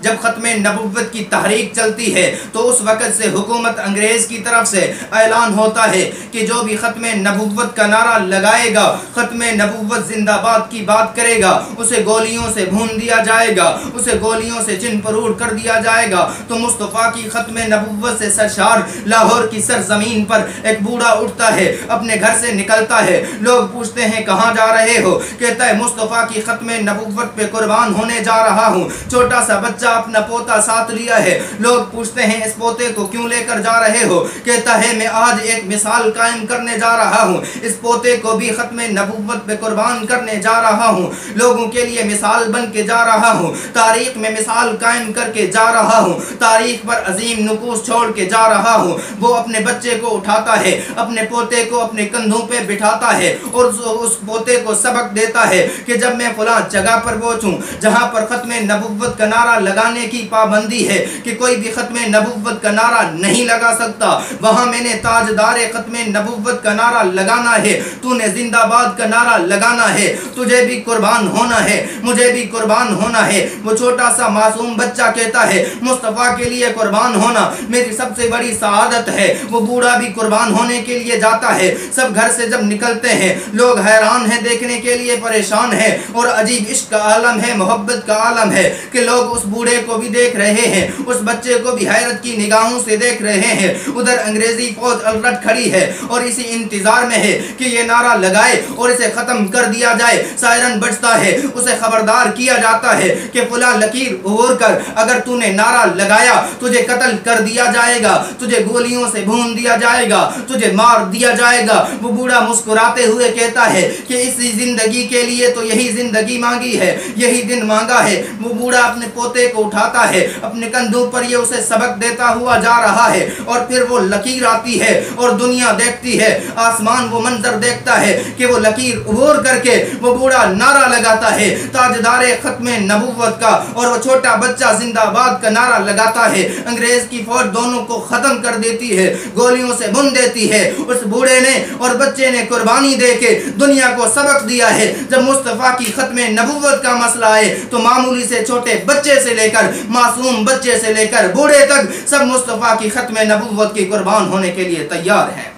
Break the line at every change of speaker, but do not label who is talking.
جب ختم نبوت کی تحریک چلتی ہے تو اس وقت سے حکومت انگریز کی طرف سے اعلان ہوتا ہے کہ جو بھی ختم نبوت کا نعرہ لگائے گا، ختم نبوت زندہ باد کی بات کرے گا، اسے گولیوں سے بھون دیا جائے گا، اسے گولیوں سے چن پرور کر دیا جائے گا۔ تو مصطفیٰ کی ختم نبوت سے سرشار لاہور کی سرزمین پر ایک بوڑھا اٹھتا ہے، اپنے گھر سے نکلتا ہے۔ لوگ پوچھتے ہیں کہاں جا رہے ہو؟ کہتا ہے مصطفیٰ کی ختم نبوت پہ قربان ہونے جا رہا ہوں۔ چھوٹا سا بچہ اپنا پوتا ساتھ لیا ہے۔ لوگ پوچھتے ہیں اس پوتے کو کیوں لے کر جا رہے ہو؟ کہتا ہے میں آج ایک مثال قائم کرنے جا رہا ہوں، اس پوتے کو بھی ختم نبوت پہ قربان کرنے جا رہا ہوں، لوگوں کے لیے مثال بن کے جا رہا ہوں، تاریخ میں مثال قائم کر کے جا رہا ہوں، تاریخ پر عظیم نقوش چھوڑ کے جا رہا ہوں۔ وہ اپنے بچے کو اٹھاتا ہے، اپنے پوتے کو اپنے کندھوں پہ بٹھاتا ہے اور اس پوتے کو سبق دیتا ہے کہ جب میں فلاں جگہ پر پہنچوں جہاں پر ختم نبوت کا نعرہ لگانے کی پابندی ہے کہ کوئی بھی ختم نبوت کا نعرہ نہیں لگا سکتا، وہاں میں نے تاجدار ختم نبوت کا نعرہ لگانا ہے، تو نے زندہ باد کا نعرہ لگانا ہے، تجھے بھی قربان ہونا ہے، مجھے بھی قربان ہونا ہے۔ وہ چھوٹا سا معصوم بچہ کہتا ہے مصطفیٰ کے لیے قربان ہونا میری سب سے بڑی سعادت ہے۔ وہ بوڑھا بھی قربان ہونے کے لیے جاتا ہے۔ سب گھر سے جب نکلتے ہیں لوگ حیران ہیں، دیکھنے کے لیے پریشان ہیں، اور عجیب عشق کا عالم ہے، محبت کا عالم ہے کہ لوگ اس بوڑھے کو بھی دیکھ رہے ہیں، اس بچے کو بھی حیرت کی نگاہوں سے دیکھ رہے ہیں۔ ادھر انگریزی فوج الرٹ کھڑی ہے اور اسی انتظار میں ہے کہ یہ نعرہ لگائے اور اسے ختم کر دیا جائے۔ سائرن بجتا ہے، اسے خبردار کیا جاتا ہے کہ فلاں لکیر عبور کر، اگر تو نے نعرہ لگایا تجھے قتل کر دیا جائے گا، تجھے گولیوں سے بھون دیا جائے گا، تجھے مار دیا جائے گا۔ وہ بوڑھا مسکراتے ہوئے کہتا ہے کہ اسی زندگی کے لیے تو یہی زندگی مانگی ہے، یہی دن مانگا ہے۔ وہ بوڑھا اپنے پوتے کو اٹھاتا ہے، اپنے کندھوں پر یہ اسے سبق دیتا ہوا جا رہا ہے، اور پھر وہ لکیر آتی ہے اور دنیا دیکھتی ہے، آسمان وہ منظر دیکھتا ہے کہ وہ لکیر عبور کر کے وہ بوڑھا نعرہ لگاتا ہے تاجدار ختم نبوت کا، اور وہ چھوٹا بچہ زندہ باد کا نعرہ لگاتا ہے۔ انگریز کی فوج دونوں کو ختم کر دیتی ہے، گولیوں سے بھون دیتی ہے۔ اس بوڑھے نے اور بچے نے قربانی دے کے دنیا کو سبق دیا ہے جب مصطفیٰ کی ختم نبوت کا مسئلہ آئے تو معمولی سے چھوٹے بچے سے لے کر معصوم بچے سے لے کر بوڑھے تک سب مصطفیٰ کی ختم نبوت کی قربان ہونے کے لیے تیار ہیں۔